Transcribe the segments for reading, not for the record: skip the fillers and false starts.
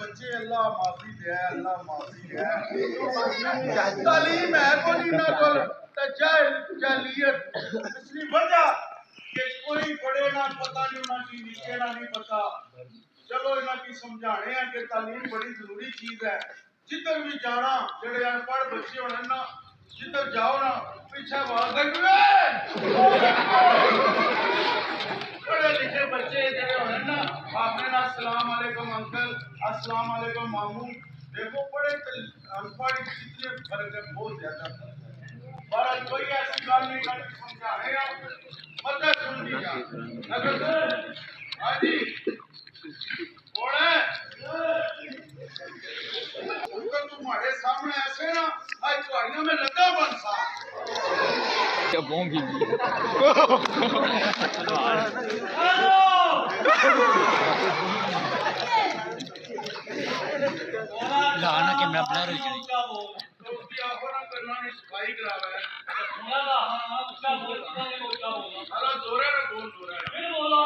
बच्चे अल्लाह माफी दे, अल्लाह माफी दे। तालीम है को नहीं ना कोल जालियत इसलिए वजह कि कोई बड़े ना पता नहीं उन्हें की नीचे ना नहीं पता। चलो इन्हें की समझाने हैं कि तालीम बड़ी जरूरी चीज है। जिधर भी जाना जेडे अनपढ़ बच्चे होने ना जिधर जाओ ना पीछे आवाज पढ़े लिखे बच्चे जेडे होने ना आपने ना अस्सलाम वालेकुम अंकल, अस्सलाम वालेकुम मामू। देखो पढ़े अनपढ़ कितने फर्क है, बहुत ज्यादा। पर कोई ऐसी बात नहीं कर समझाने मदद सुन लीजिए। अगर हाँ जी कौन है तुम्हारे सामने ऐसे ना आज तुम्हारियों में लगा बन सा क्या बॉम्ब भी लाना के मैं ब्लर हो जाए तो उसकी आंखों ना करना नहीं सफाई करावा है। अरे जोरे ना बोल जोरे फिर बोलो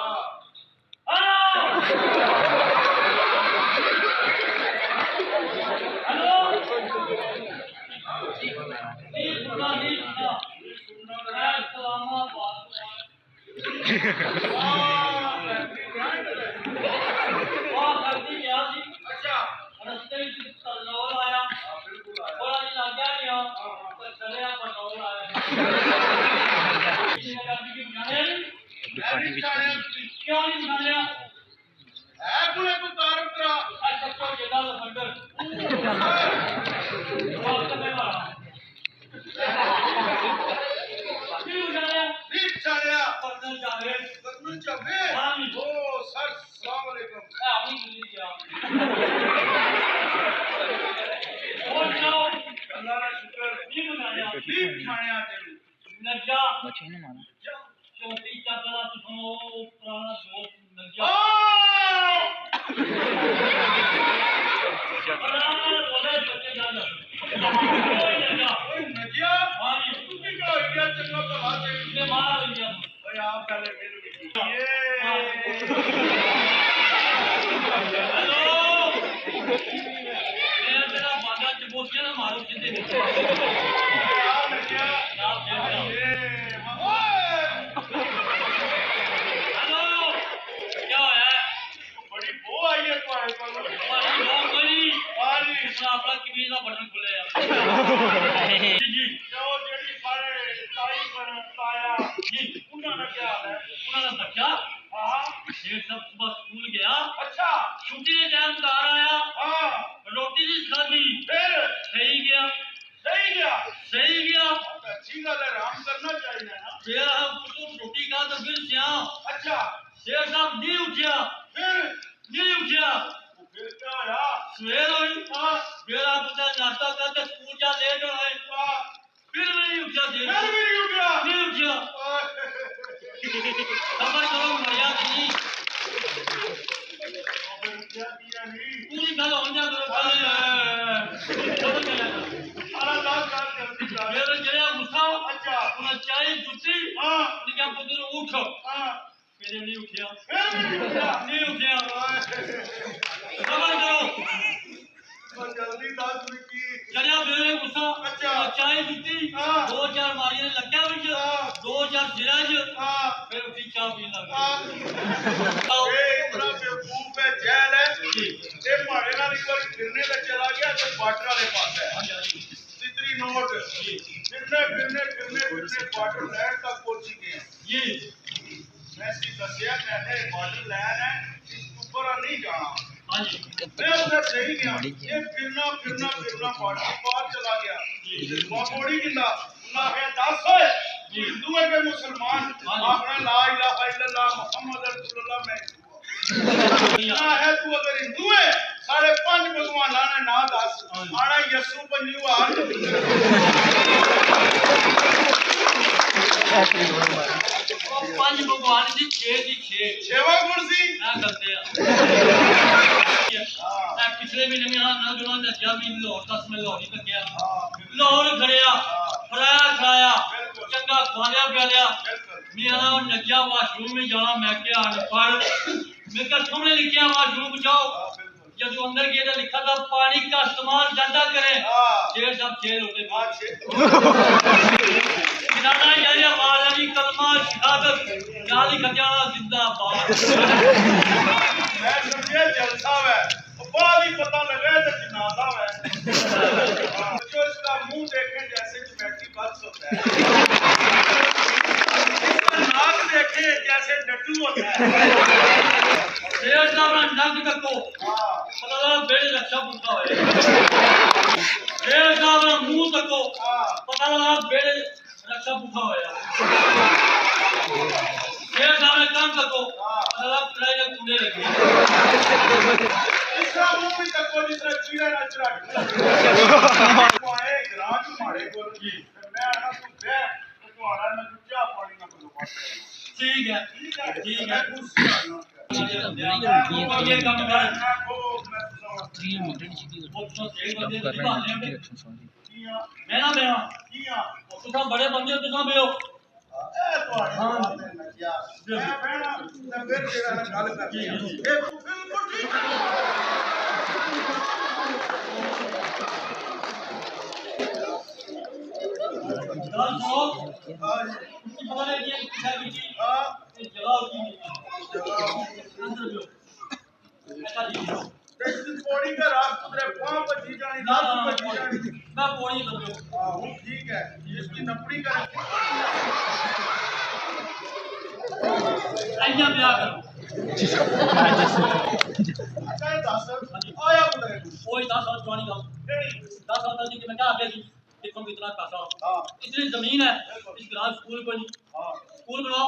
ਪੰਜ ਭਗਵਾਨ ਸੀ 6 ਦੀ 6 ਛੇਵਾਂ ਗੁਣ ਸੀ ਨਾ ਕਰਦੇ ਆ ਪਿਛਲੇ ਮਹੀਨੇ ਮੇਰਾ ਨੌਜਵਾਨ ਦੱਸਿਆ ਵੀ ਲਾਹੌਰ 10 ਮਿੰਟ ਲਾਹੌਰ ਹੀ ਲੱਗਿਆ ਲਾਹੌਰ ਖੜਿਆ ਖੜਾਇਆ ਚੰਗਾ ਖਵਾਲਿਆ ਪਿਆਲਿਆ ਮੇਰਾ ਨੱਜਾ ਵਾਸ਼ਰੂਮ में जाना मैं क्या पढ़ मैं क्या सामने लिखा वाशरूम जाओ जब अंदर गए तो लिखा था पानी का इस्तेमाल ज्यादा करें शेर सब शेर होते कलमा शहादत गाली खजाना जिंदाबाद मैं समझे जलसा है बाद ही पता लगा तो जनाजा है जो इसका मुंह देखें जैसे ज्योमेट्री बॉक्स होता है इसका नाक देखें जैसे डट्टू होता है शेर साहब नंग तको पता लगा बेड़े रक्षा पूछा हुआ शेर साहब मुंह तको पता लगा बेड़े रक्षा पूछा हुआ शेर साहब ने काम तको पता लगा कढ़ाई में कूड़े लगे इसका मुंह भी तको जिसने चीरा ना चरा पाए ग्रां च मारे कोल जी मैं आना तू बे तुम्हारा मैं दूजा पानी ना बोलो ठीक है मैं कुर्सी आना ये काम कर तीन मिनट नहीं चाहिए वो तो एक बंदे कर की रहे बात हैं है डायरेक्शन सॉरी मैं ना बेवा तुसा बड़े बंदे हो तुसा बेओ ए तुम्हारे बात है मैं क्या मैं बहना ते फिर तेरा नाल गल करनी है ए तू बिल्कुल ठीक है गल सुनो पता नहीं ये क्या की हां ये जगह होती है अंदर बेओ ऐसा जी तेरी पौड़ी का रात तेरे पांव पर जी जानी रात पर जी जानी मैं पौड़ी कर बेओ हां वो ठीक है इसकी नपड़ी कर आइया ब्याह करो अच्छा ये दस आया उधर कोई 10 साल पुरानी गल केड़ी 10 साल तक की मैं क्या आगे थी देखो कितना पैसा हां इतनी जमीन है इस ग्राम स्कूल को नहीं हां स्कूल बनाओ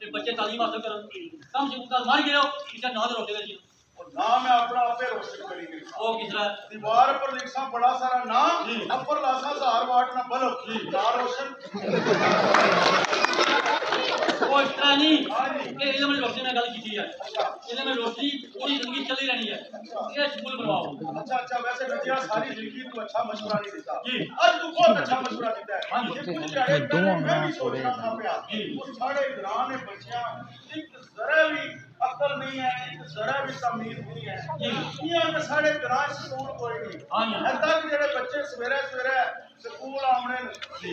ते बच्चे तालीम हासिल करन कम से कम मर गए हो इसे नाद रोटेगा जी और नाम है अपना आपे रोशन करेंगे वो किसरा दीवार पर लिखा बड़ा सारा नाम अपर लासा हजार वाट ना बलो ना रोशन वो इस तरह नहीं ये इधर में रोशनी में गल की है इधर में रोशनी पूरी जिंदगी चली रहनी है ये स्कूल बनवाओ अच्छा अच्छा वैसे बेटिया सारी जिंदगी तू अच्छा मशवरा नहीं देता जी आज तू बहुत अच्छा मशवरा देता है हाँ जी। ये कुछ जाए मैं भी सोचना था पिया वो सारे ग्रां ने बच्चियां एक जरा भी अकल नहीं है एक जरा भी तमीज नहीं है जी। ये में सारे ग्रां स्कूल कोई नहीं हाँ जी। है तक जेडे बच्चे सवेरे सवेरे स्कूल आने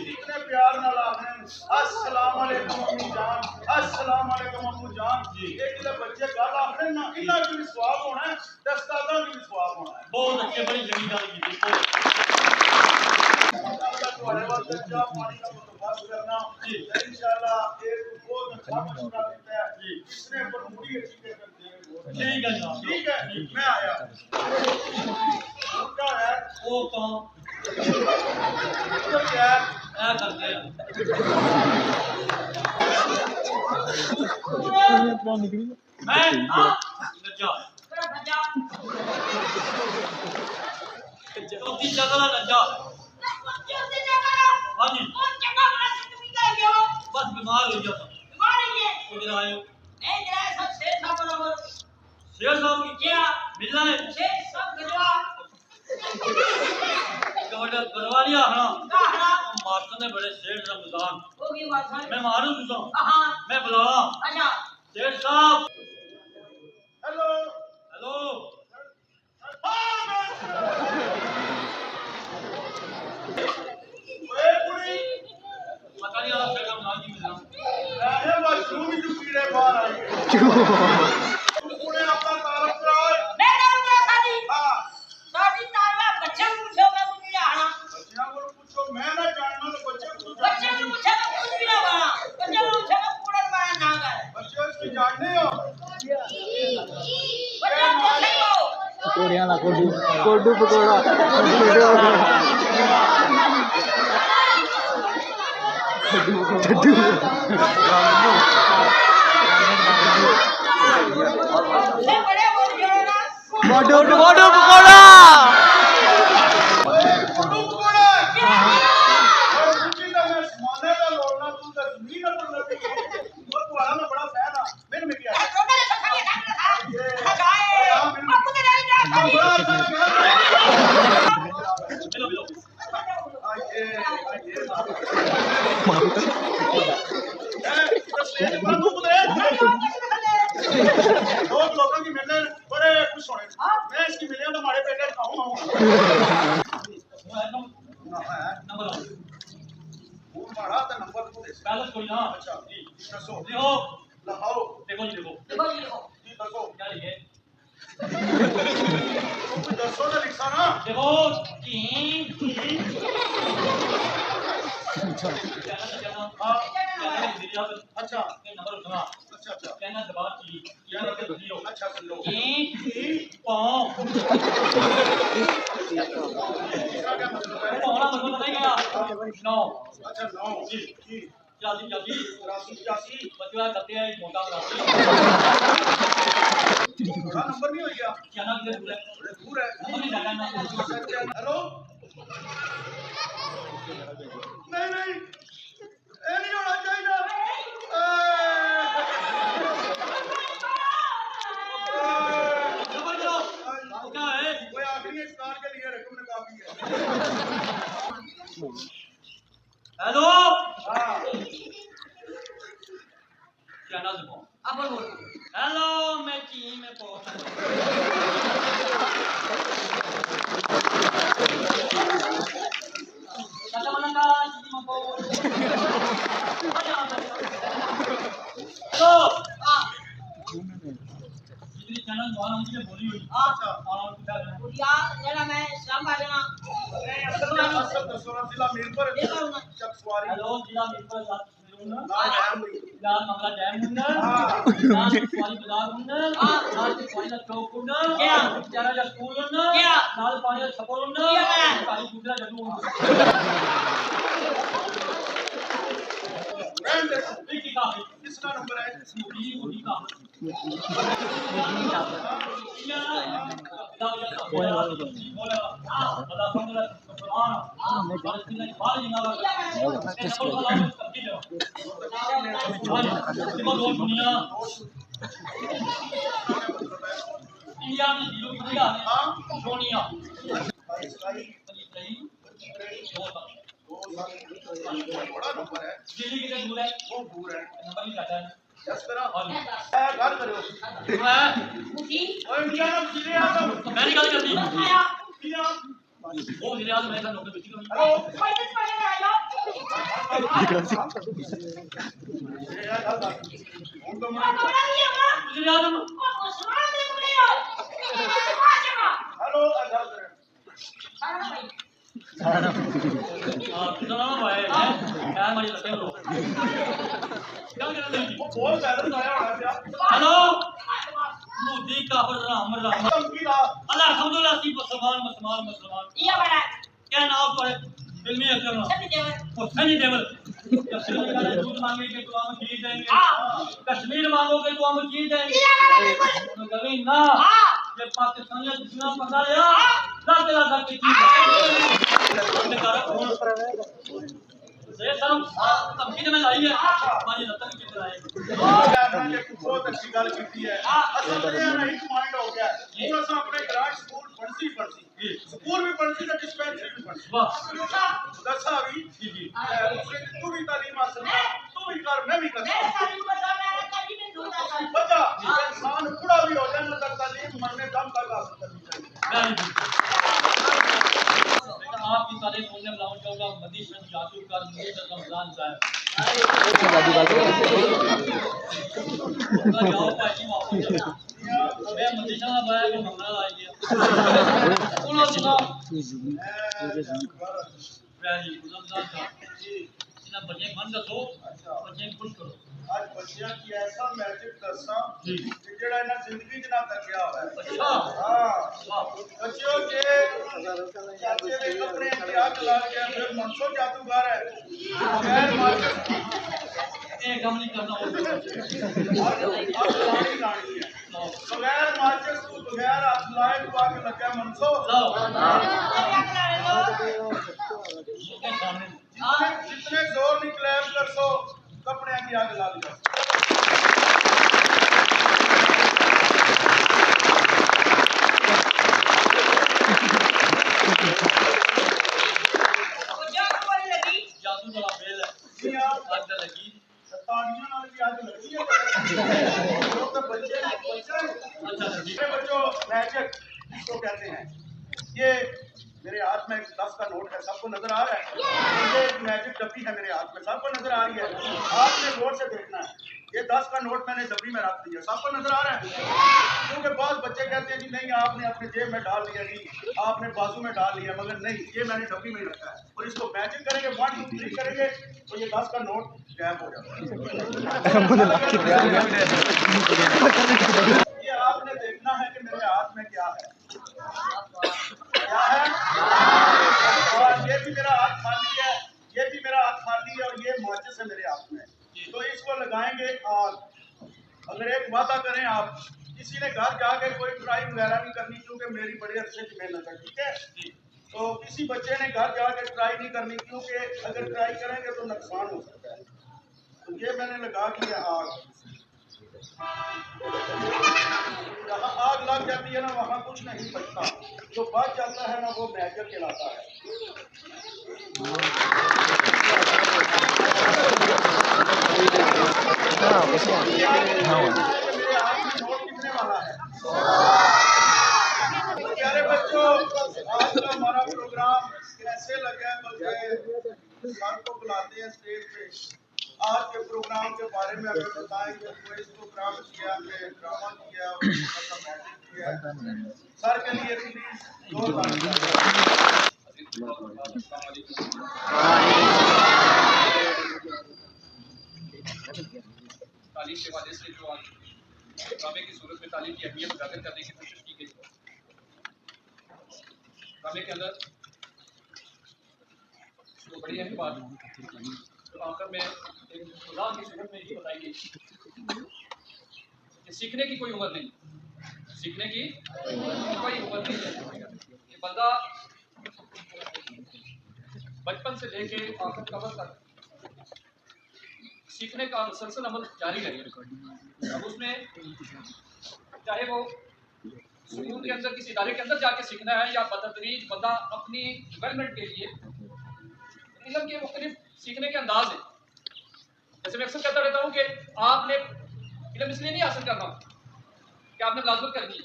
इतने प्यार नाल आने अस्सलाम वालेकुम अम्मी जान अस्सलाम वालेकुम अम्मू जान ये जेडे बच्चे गल आखने ना इन्हां च भी सवाब होना है ते उस्तादां च भी सवाब होना है बहुत अच्छे बड़ी जमीन गल की तुम्हारे वास्ते चाह पानी का बंदोबस्त करना जी इंशाल्लाह एक बहुत अच्छा मशवरा देता है जी इसने पर पूरी अच्छी कर दे ठीक है जनाब ठीक है मैं आया क्या है वो काम तो क्या है ऐ करते हैं मैं नज्जा चौथी जगह नज्जा हाँ जी बस बीमार हो गया था उधर आए हो शेर साहब की क्या मिलना है कवड़ा करवा लिया हाँ मारते ने बड़े शेर रमजान मैं मारू तुझा मैं बुलावा शेर साहब हेलो हेलो ओए कुड़ी पता नहीं आ शेर रमजान की मिलना मैं वाशरूम में जो कीड़े बाहर आई तूने अपना तारफ कराओ हां बच्चियां को पूछो मैं ना जानना तो बच्चे को बच्चे उसकी जानते हो पकौड़े वाला कोडू पकौड़ा कोडू पकौड़ा और मुझे तो मैं समाने का लोड़ना तू तो जमीन पर लगी वो तुम्हारा तेज बंदूक दे लोग लोगों की मिलने बड़े खुश होने मैं इसकी मिलियन तो हमारे पेटे खाऊंगा नंबर वो मारा था नंबर को दे पहले कोई ना अच्छा जी दसो लिखो लगाओ देखो जी देखो जी दसो क्या लिखे तुम दसो तो लिखा ना देखो अच्छा नंबर उठना अच्छा अच्छा कहना दबा चीज अच्छा सुनो क्या मतलब है नौ अच्छा 9 जी जी चाची चाची 84 बचवा करते हैं मोटा बनाते बड़ा नंबर नहीं हो गया क्या ना किधर दूर है बड़े दूर है नंबर नहीं जाना ना हेलो नहीं नहीं ये नहीं होना चाहिए नंबर करो क्या है कोई आखिरी स्टार के लिए रकम ने काफी है हेलो हाँ क्या ना सुनो अब बोल हेलो मैं चीन में पहुंचा कच्चा बना का चीन में पहुंच हेलो जितनी चैनल वाला मुझे बोली हुई अच्छा और क्या करना असल दसोरा जिला मीरपुर चकसवारी हेलो जिला मीरपुर साथ नाम है मुई लाल मंगला डैम हुंदा लाल चकवाली बाजार हुंदा लाल चकवाली का चौक हुंदा क्या चारा का स्कूल हुंदा क्या लाल पानी का छप्पर हुंदा काली गुजरा जदू हुंदा एंड ठीक है किसका नंबर है मुड़ी का इंडिया में जीरो की सोनिया बड़ा नंबर है दिल्ली की दूर है वो दूर है नंबर नहीं जाता है इस तरह और घर करो मैं ओए इंडिया में सीधे आ जाओ मैंने क्या करती इंडिया वो मेरे हाथ में ऐसा नौकर बेची करूं हेलो ये यार हाल उन तो मैं मेरे हाथ में हेलो घर करो कितना ना भाई क्या मरी लगते हो क्या कर रहे वो बहुत पैदल आया होना क्या हेलो मोदी का राम राम धमकी ला अल्लाह अल्हम्दुलिल्लाह सी मुसलमान क्या नाम पड़े फिल्मी एक्टर ना वो सनी देवल कश्मीर का दूध मांगेंगे तो हम खीर देंगे कश्मीर मांगोगे तो हम खीर देंगे तो कभी ना ये पाकिस्तानी दुनिया पकड़ा लिया ना तेरा घर की चीज है ये सब तमकीन में लाई है हमारी रतन के खिलाए मैंने बहुत अच्छी गल की है असल में नहीं माइंड हो गया ये असा अपने ग्रांट स्कूल पढ़सी स्कूल भी पढ़सी का डिस्पेंसरी भी पढ़सी वाह दसा भी जी जी तू भी तालीम हासिल कर तू भी कर मैं भी कर बच्चा इंसान बूढ़ा भी हो जाए ना तक तालीम मरने दम तक हासिल करनी चाहिए आपकी तारीफ सुनने में लाऊं चाहूंगा मदीश जादू का मुझे रमजान साहब जाओ पाजी वापस मैं मदीशा का भाई को मंगना लाई गया बोलो सुनो जी रमजान साहब इना बच्चे मन दसो बच्चे खुश करो आज बच्चियां की ऐसा मैजिक दसा जी कि जेड़ा इना जिंदगी च ना तकिया हुआ है अच्छा हां वाह बच्चों के चाचे के कपड़े की आग लग गया फिर मनसो जादूगर है बगैर मार्केट एक काम नहीं करना आग लानी लानी है बगैर मार्केट को बगैर हाथ लाए तो आग लगा मनसो लो जितने जोर निकले कर सो कपड़े की आग ला दिया जादू वाला बेल है आग लगी ताड़ियां नाल भी आग लगी बच्चों मैजिक इसको कहते हैं। ये मेरे हाथ में 10 का नोट है, सबको नजर आ रहा है? ये मैजिक डब्बी है मेरे हाथ में, सबको नजर आ रही है? आपने गौर से देखना है। ये 10 का नोट मैंने डब्बी में रख दिया, सबको नजर आ रहा है? क्योंकि बहुत बच्चे कहते हैं कि नहीं आपने अपने जेब में डाल लिया, नहीं आपने बाजू में डाल लिया, मगर नहीं, ये मैंने डब्बी में ही रखा है। और इसको मैजिक करेंगे, 1 2 3 करेंगे तो ये 10 का नोट गायब हो जाता है। ये आपने देखना है कि मेरे हाथ में क्या है, क्या है? और ये भी मेरा हाथ खाली है, ये भी मेरा हाथ खाली है, और ये माचिस है मेरे हाथ में। तो इसको लगाएंगे आग। अगर एक वादा करें आप, किसी ने घर जाके कोई ट्राई वगैरह नहीं करनी, क्योंकि मेरी बड़ी अच्छे की मेहनत है, ठीक है? तो किसी बच्चे ने घर जाके ट्राई नहीं करनी, क्योंकि अगर ट्राई करेंगे तो नुकसान हो सकता है। तो ये मैंने लगा दिया आग। जहाँ आग लग जाती है ना, वहाँ कुछ नहीं बचता, जो बच जाता है ना वो मैजिक कहलाता है। मेरे हाथ में नोट कितने वाला है? प्यारे बच्चों, आज का हमारा प्रोग्राम कैसे लगा? बल्कि सर को बुलाते हैं स्टेज पे, आज के प्रोग्राम के बारे में हमें बताएंगे। कोई प्रोग्राम किया, ड्रामा किया, सर के लिए प्लीज तालीम के वाले से जो आज ड्रामे की सूरत में तालीम की अहमियत उजागर करने की कोशिश की गई। ड्रामे के अंदर जो बड़ी अहम बात तो आखिर में एक खुदा की सूरत में ये बताई गई कि सीखने की कोई उम्र नहीं, सीखने की कोई उम्र नहीं है। ये बंदा बचपन से लेके आखिर कब्र तक सीखने का मुसलसल अमल जारी रहे। अब उसमें चाहे वो स्कूल के अंदर किसी इदारे के अंदर जाके सीखना है, या बतदरीज बंदा अपनी डेवलपमेंट के लिए इल्म के मुख्तलिफ सीखने के अंदाज है। जैसे मैं अक्सर कहता रहता हूँ कि आपने इल्म इसलिए नहीं हासिल करना कि आपने मुलाज़मत करनी है,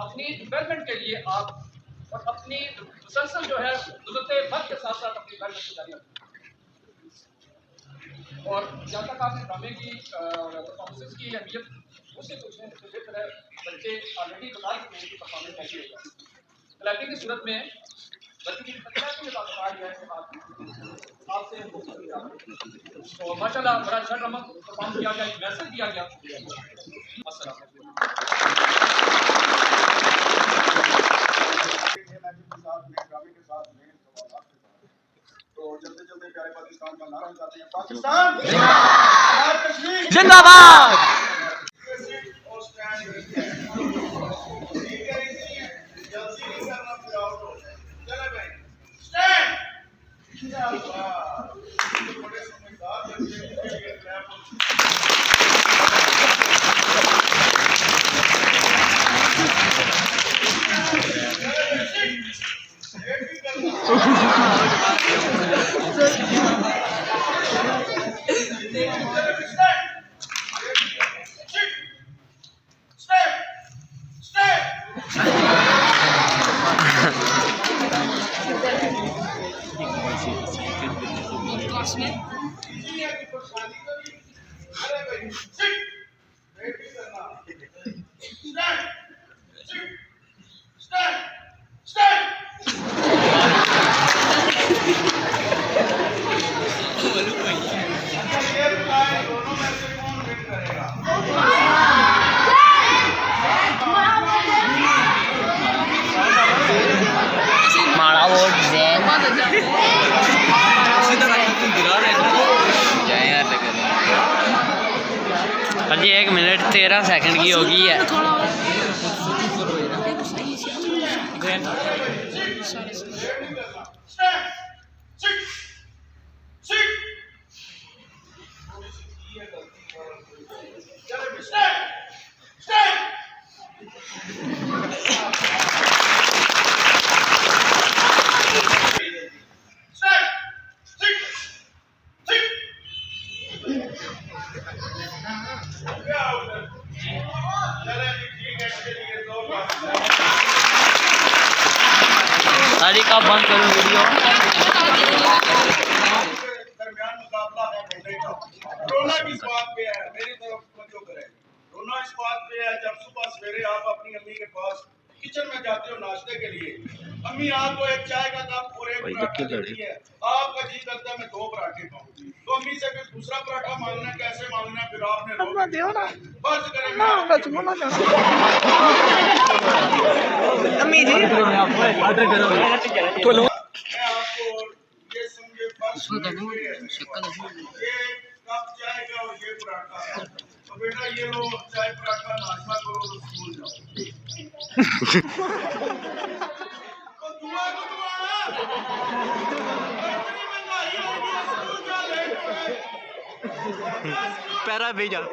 अपनी डेवलपमेंट के लिए आप और अपनी मुसलसल जो है गुज़रते वक्त के साथ साथ अपनी डेवलपमेंट को जारी रखें। और जहाँ तक आपने ड्रामे की परफॉर्मेंस की अहमियत उससे पूछने तो बेहतर है, बच्चे ऑलरेडी बता चुके हैं कि परफॉर्मेंस कैसी होगा। क्लैपिंग की सूरत में बच्चे की तकलीफ के साथ कहा गया है आपसे तो माशाल्लाह बड़ा अच्छा ड्रामा परफॉर्म किया गया, एक मैसेज दिया गया। तो चलते चलते प्यारे पाकिस्तान का नारा लगाते हैं, पाकिस्तान जिंदाबाद। और स्टैंड ठीक है, जल्दी नहीं करना, फिर आउट हो जाए। चलो भाई स्टैंड। बड़े समझदार लगे माड़ा वोट जैन अभी 1 मिनट 13 सेकंड की होगी है। इसके लिए तो सारी का बंद करो वीडियो। दरमियान मुकाबला है रोने का। रोना किस बात पे है, मेरी तरफ तवज्जो करें। रोना इस बात पे है जब सुबह सवेरे आप अपनी अम्मी के पास किचन में जाते हो नाश्ते के लिए, अम्मी आपको एक चाय का कप और एक पराठा देती है, आपका जी करता है मैं 2 पराठे खाऊं, तो अम्मी से फिर दूसरा पराठा मांगना कैसे मांगना, फिर आपने फर्ज करें मैं आपकी अम्मी जी मैं आपको ये समझे फर्ज ये कप चाय का और ये पराठा है, तो बेटा ये लो चाय पराठा नाश्ता करो तो स्कूल जाओ। तो दुआ को दुआ इतनी महंगाई हो गई है, स्कूल जा लेट हो गए। पैरा भैया तो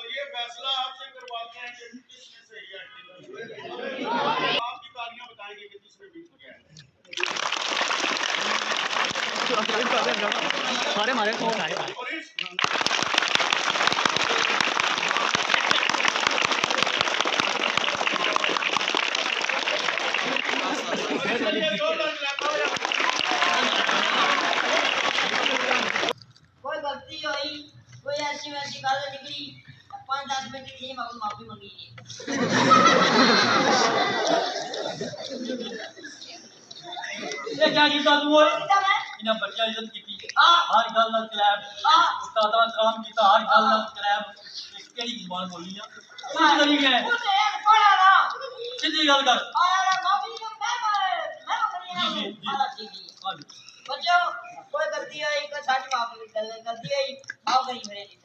ये फैसला आपसे करवाते हैं कि किसने सही एक्टिंग की है। आपकी तालियां बताएंगे कि किसने बीत किया है। सारे मारे और इस कोई गलती हुई, कोई ऐसी वैसी गल निकली, 5-10 मिनट की माफी मंगी ये क्या कीता तू ओए इना बच्चा इज्जत कीती हर गल नाल क्लैप उस्तादा काम कीता हर गल नाल क्लैप केड़ी जुबान बोली आ कुछ करी गए सीधी गल कर बच्चों कोई गलती हुई, कोई सारी माफी गलती हुई, माफ करी मेरे लिए।